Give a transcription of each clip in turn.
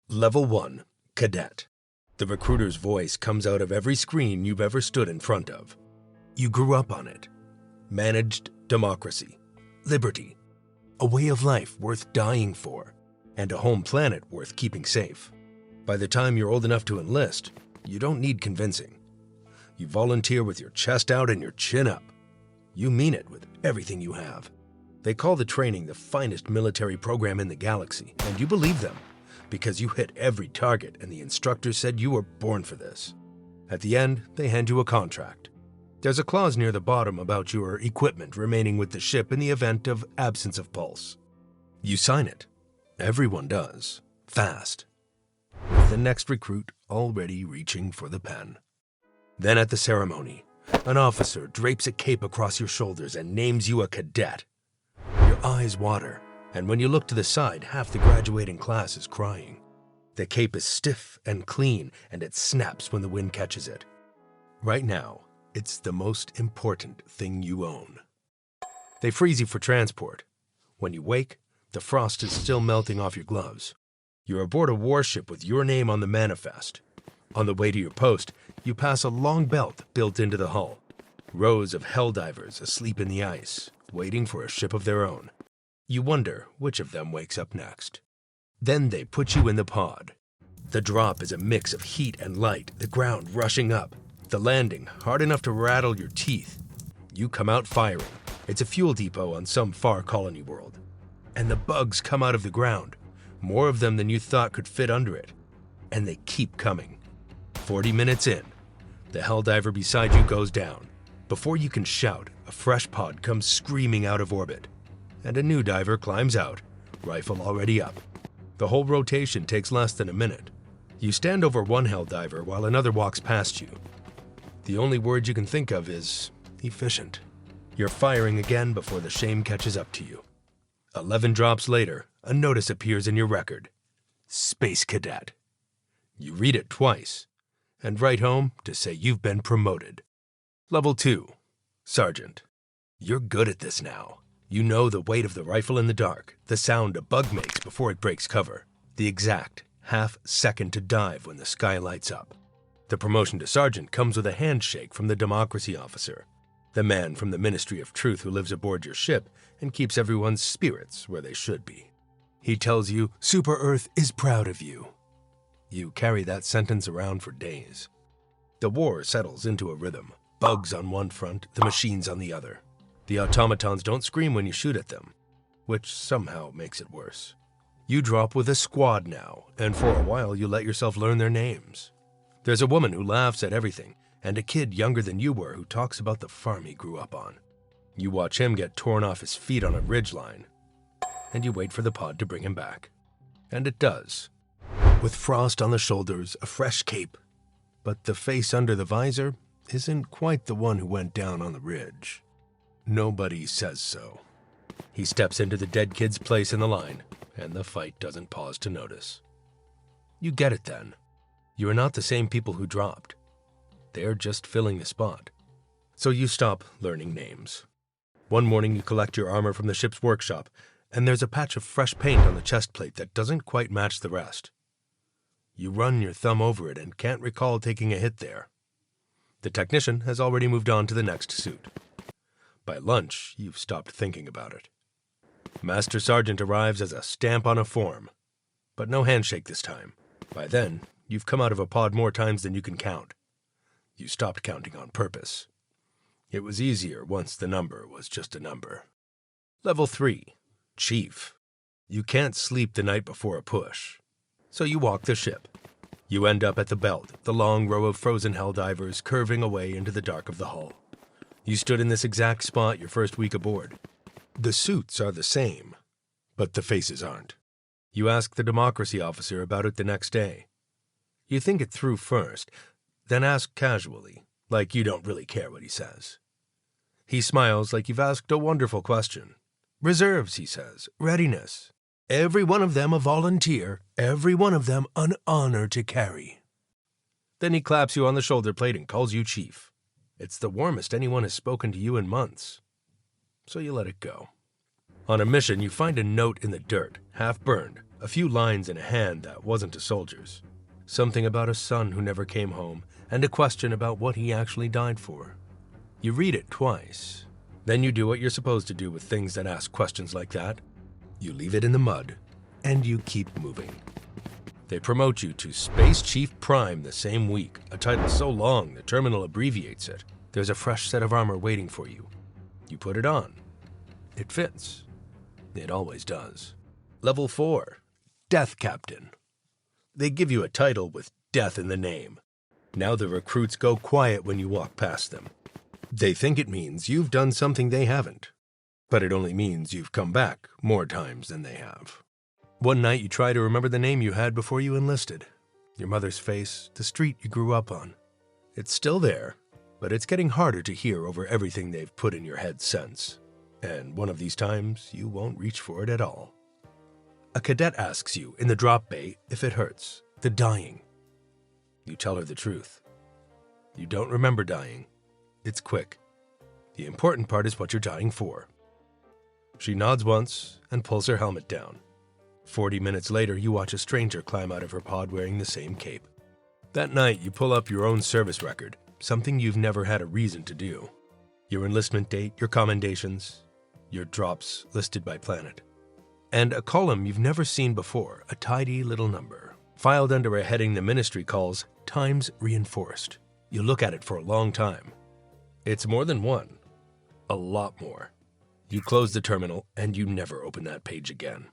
Level 1, Cadet. The recruiter's voice comes out of every screen you've ever stood in front of. You grew up on it. Managed democracy, liberty, a way of life worth dying for, and a home planet worth keeping safe. By the time you're old enough to enlist, you don't need convincing. You volunteer with your chest out and your chin up. You mean it with everything you have. They call the training the finest military program in the galaxy, and you believe them, because you hit every target and the instructor said you were born for this. At the end, they hand you a contract. There's a clause near the bottom about your equipment remaining with the ship in the event of absence of pulse. You sign it. Everyone does. Fast. With the next recruit already reaching for the pen. Then at the ceremony, an officer drapes a cape across your shoulders and names you a cadet. Your eyes water, and when you look to the side, half the graduating class is crying. The cape is stiff and clean, and it snaps when the wind catches it. Right now, it's the most important thing you own. They freeze you for transport. When you wake, the frost is still melting off your gloves. You're aboard a warship with your name on the manifest. On the way to your post, you pass a long belt built into the hull. Rows of Helldivers asleep in the ice, waiting for a ship of their own. You wonder which of them wakes up next. Then they put you in the pod. The drop is a mix of heat and light, the ground rushing up. The landing, hard enough to rattle your teeth. You come out firing. It's a fuel depot on some far colony world. And the bugs come out of the ground. More of them than you thought could fit under it. And they keep coming. 40 minutes in, the Helldiver beside you goes down. Before you can shout, a fresh pod comes screaming out of orbit. And a new diver climbs out, rifle already up. The whole rotation takes less than a minute. You stand over one Helldiver while another walks past you. The only word you can think of is efficient. You're firing again before the shame catches up to you. 11 drops later, a notice appears in your record. Space Cadet. You read it twice, and write home to say you've been promoted. Level 2, Sergeant. You're good at this now. You know the weight of the rifle in the dark, the sound a bug makes before it breaks cover, the exact half second to dive when the sky lights up. The promotion to sergeant comes with a handshake from the democracy officer, the man from the Ministry of Truth who lives aboard your ship and keeps everyone's spirits where they should be. He tells you Super Earth is proud of you. You carry that sentence around for days. The war settles into a rhythm. Bugs on one front, the machines on the other. The automatons don't scream when you shoot at them, which somehow makes it worse. You drop with a squad now, and for a while you let yourself learn their names. There's a woman who laughs at everything, and a kid younger than you were who talks about the farm he grew up on. You watch him get torn off his feet on a ridgeline, and you wait for the pod to bring him back. And it does. With frost on the shoulders, a fresh cape. But the face under the visor isn't quite the one who went down on the ridge. Nobody says so. He steps into the dead kid's place in the line, and the fight doesn't pause to notice. You get it then. You are not the same people who dropped. They're just filling the spot. So you stop learning names. One morning you collect your armor from the ship's workshop, and there's a patch of fresh paint on the chest plate that doesn't quite match the rest. You run your thumb over it and can't recall taking a hit there. The technician has already moved on to the next suit. By lunch, you've stopped thinking about it. Master Sergeant arrives as a stamp on a form, but no handshake this time. By then, you've come out of a pod more times than you can count. You stopped counting on purpose. It was easier once the number was just a number. Level 3, Chief. You can't sleep the night before a push, so you walk the ship. You end up at the belt, the long row of frozen Helldivers curving away into the dark of the hull. You stood in this exact spot your first week aboard. The suits are the same, but the faces aren't. You ask the democracy officer about it the next day. You think it through first, then ask casually, like you don't really care what he says. He smiles like you've asked a wonderful question. Reserves, he says, readiness. Every one of them a volunteer, every one of them an honor to carry. Then he claps you on the shoulder plate and calls you Chief. It's the warmest anyone has spoken to you in months. So you let it go. On a mission, you find a note in the dirt, half burned, A few lines in a hand that wasn't a soldier's. Something about a son who never came home, and a question about what he actually died for. You read it twice. Then you do what you're supposed to do with things that ask questions like that. You leave it in the mud, and you keep moving. They promote you to Space Chief Prime the same week, a title so long the terminal abbreviates it. There's a fresh set of armor waiting for you. You put it on. It fits. It always does. Level 4, Death Captain. They give you a title with death in the name. Now the recruits go quiet when you walk past them. They think it means you've done something they haven't, but it only means you've come back more times than they have. One night you try to remember the name you had before you enlisted. Your mother's face, the street you grew up on. It's still there, but it's getting harder to hear over everything they've put in your head since. And one of these times, you won't reach for it at all. A cadet asks you in the drop bay if it hurts, the dying. You tell her the truth. You don't remember dying. It's quick. The important part is what you're dying for. She nods once and pulls her helmet down. 40 minutes later, you watch a stranger climb out of her pod wearing the same cape. That night, you pull up your own service record, something you've never had a reason to do. Your enlistment date, your commendations, your drops listed by planet. And a column you've never seen before, a tidy little number, filed under a heading the ministry calls Times Reinforced. You look at it for a long time. It's more than one. A lot more. You close the terminal, and you never open that page again.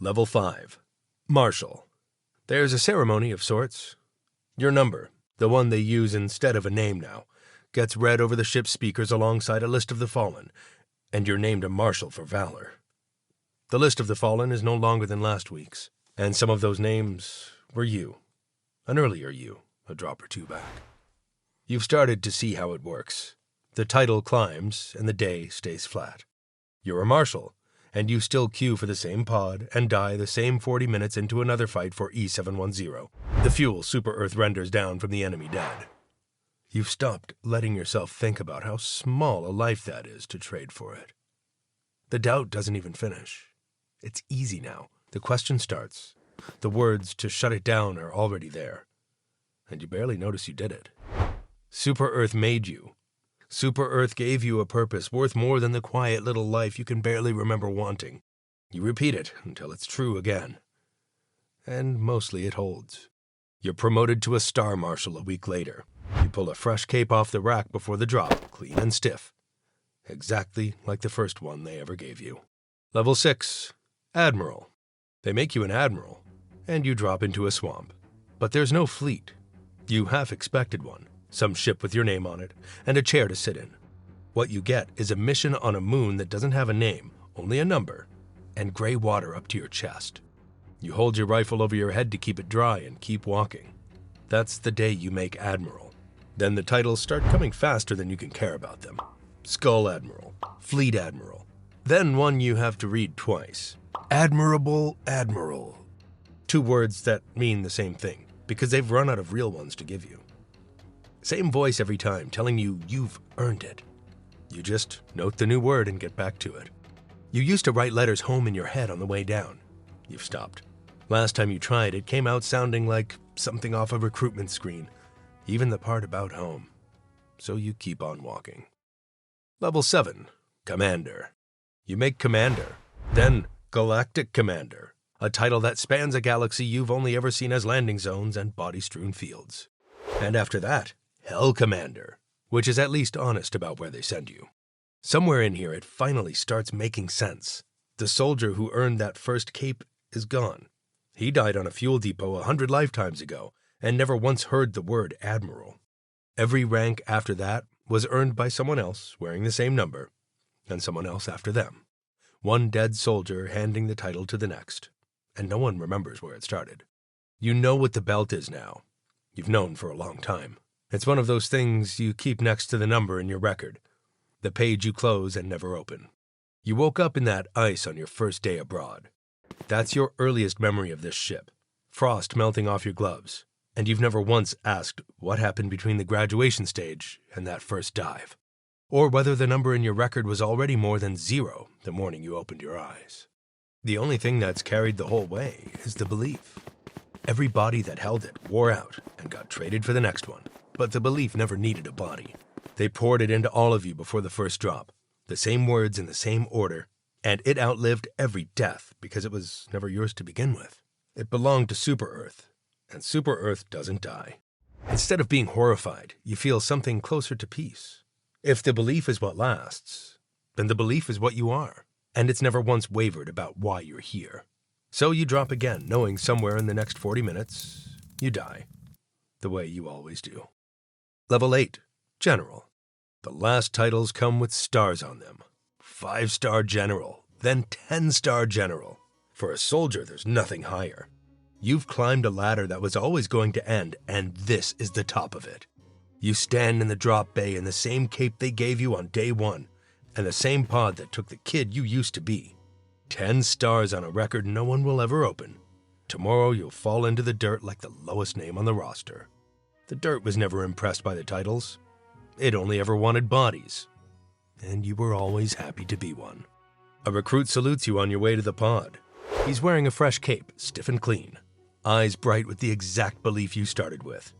Level 5, Marshal. There's a ceremony of sorts. Your number, the one they use instead of a name now, gets read over the ship's speakers alongside a list of the fallen, and you're named a Marshal for valor. The list of the fallen is no longer than last week's, and some of those names were you. An earlier you, a drop or two back. You've started to see how it works. The title climbs, and the day stays flat. You're a Marshal, and you still queue for the same pod and die the same 40 minutes into another fight for E710, the fuel Super Earth renders down from the enemy dead. You've stopped letting yourself think about how small a life that is to trade for it. The doubt doesn't even finish. It's easy now. The question starts. The words to shut it down are already there. And you barely notice you did it. Super Earth made you. Super Earth gave you a purpose worth more than the quiet little life you can barely remember wanting. You repeat it until it's true again. And mostly it holds. You're promoted to a Star Marshal a week later. You pull a fresh cape off the rack before the drop, clean and stiff. Exactly like the first one they ever gave you. Level 6, Admiral. They make you an Admiral, and you drop into a swamp. But there's no fleet. You half expected one, some ship with your name on it, and a chair to sit in. What you get is a mission on a moon that doesn't have a name, only a number, and gray water up to your chest. You hold your rifle over your head to keep it dry and keep walking. That's the day you make Admiral. Then the titles start coming faster than you can care about them. Skull Admiral, Fleet Admiral. Then one you have to read twice. Admirable Admiral. 2 words that mean the same thing, because they've run out of real ones to give you. Same voice every time, telling you you've earned it. You just note the new word and get back to it. You used to write letters home in your head on the way down. You've stopped. Last time you tried, it came out sounding like something off a recruitment screen, even the part about home. So you keep on walking. Level 7, Commander. You make Commander, then Galactic Commander, a title that spans a galaxy you've only ever seen as landing zones and body-strewn fields. And after that, Hell Commander, which is at least honest about where they send you. Somewhere in here it finally starts making sense. The soldier who earned that first cape is gone. He died on a fuel depot 100 lifetimes ago and never once heard the word Admiral. Every rank after that was earned by someone else wearing the same number, and someone else after them. One dead soldier handing the title to the next, and no one remembers where it started. You know what the belt is now. You've known for a long time. It's one of those things you keep next to the number in your record, the page you close and never open. You woke up in that ice on your first day abroad. That's your earliest memory of this ship, frost melting off your gloves, and you've never once asked what happened between the graduation stage and that first dive, or whether the number in your record was already more than 0 the morning you opened your eyes. The only thing that's carried the whole way is the belief. Every body that held it wore out and got traded for the next one, but the belief never needed a body. They poured it into all of you before the first drop, the same words in the same order, and it outlived every death because it was never yours to begin with. It belonged to Super Earth, and Super Earth doesn't die. Instead of being horrified, you feel something closer to peace. If the belief is what lasts, then the belief is what you are, and it's never once wavered about why you're here. So you drop again, knowing somewhere in the next 40 minutes, you die. The way you always do. Level 8, General. The last titles come with stars on them. 5-star General, then 10-star General. For a soldier, there's nothing higher. You've climbed a ladder that was always going to end, and this is the top of it. You stand in the drop bay in the same cape they gave you on day 1, and the same pod that took the kid you used to be. 10 stars on a record no one will ever open. Tomorrow you'll fall into the dirt like the lowest name on the roster. The dirt was never impressed by the titles. It only ever wanted bodies. And you were always happy to be one. A recruit salutes you on your way to the pod. He's wearing a fresh cape, stiff and clean. Eyes bright with the exact belief you started with.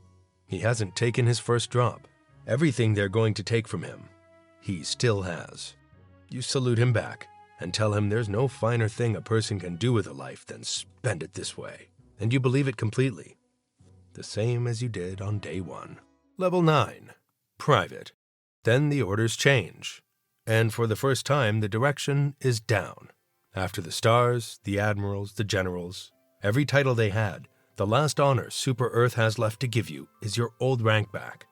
He hasn't taken his first drop. Everything they're going to take from him, he still has. You salute him back and tell him there's no finer thing a person can do with a life than spend it this way. And you believe it completely. The same as you did on day 1. Level 9, Private. Then the orders change. And for the first time, the direction is down. After the stars, the admirals, the generals, every title they had, the last honor Super Earth has left to give you is your old rank back.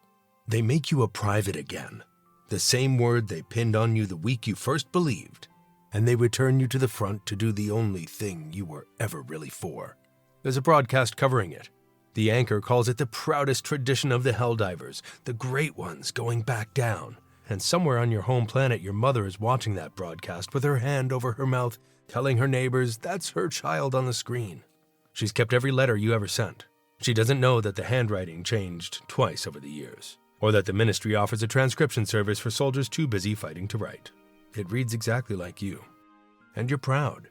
They make you a private again. The same word they pinned on you the week you first believed. And they return you to the front to do the only thing you were ever really for. There's a broadcast covering it. The anchor calls it the proudest tradition of the Helldivers, the great ones going back down. And somewhere on your home planet, your mother is watching that broadcast with her hand over her mouth, telling her neighbors that's her child on the screen. She's kept every letter you ever sent. She doesn't know that the handwriting changed twice over the years, or that the ministry offers a transcription service for soldiers too busy fighting to write. It reads exactly like you. And you're proud.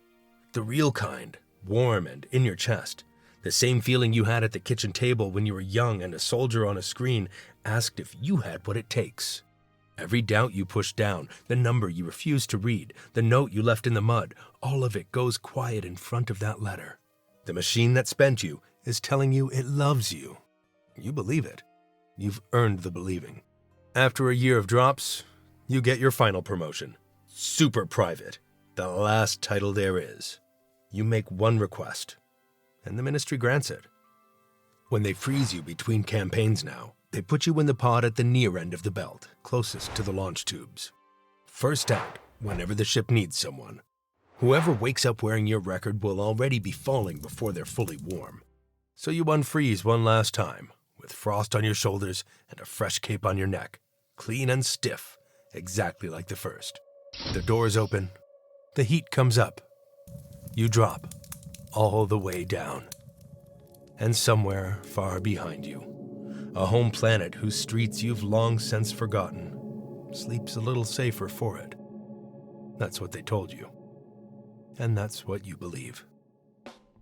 The real kind, warm and in your chest. The same feeling you had at the kitchen table when you were young and a soldier on a screen asked if you had what it takes. Every doubt you pushed down, the number you refused to read, the note you left in the mud, all of it goes quiet in front of that letter. The machine that spent you is telling you it loves you. You believe it. You've earned the believing. After a year of drops, you get your final promotion. Super Private, the last title there is. You make one request, and the ministry grants it. When they freeze you between campaigns now, they put you in the pod at the near end of the belt, closest to the launch tubes. First out, whenever the ship needs someone. Whoever wakes up wearing your record will already be falling before they're fully warm. So you unfreeze one last time, with frost on your shoulders and a fresh cape on your neck, clean and stiff, exactly like the first. The doors open, the heat comes up. You drop, all the way down. And somewhere far behind you, a home planet whose streets you've long since forgotten, sleeps a little safer for it. That's what they told you. And that's what you believe.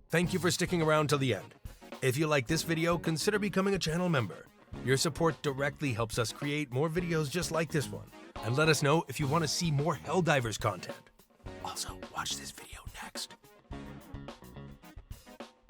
Thank you for sticking around till the end. If you like this video, consider becoming a channel member. Your support directly helps us create more videos just like this one. And let us know if you want to see more Helldivers content. Also, watch this video next.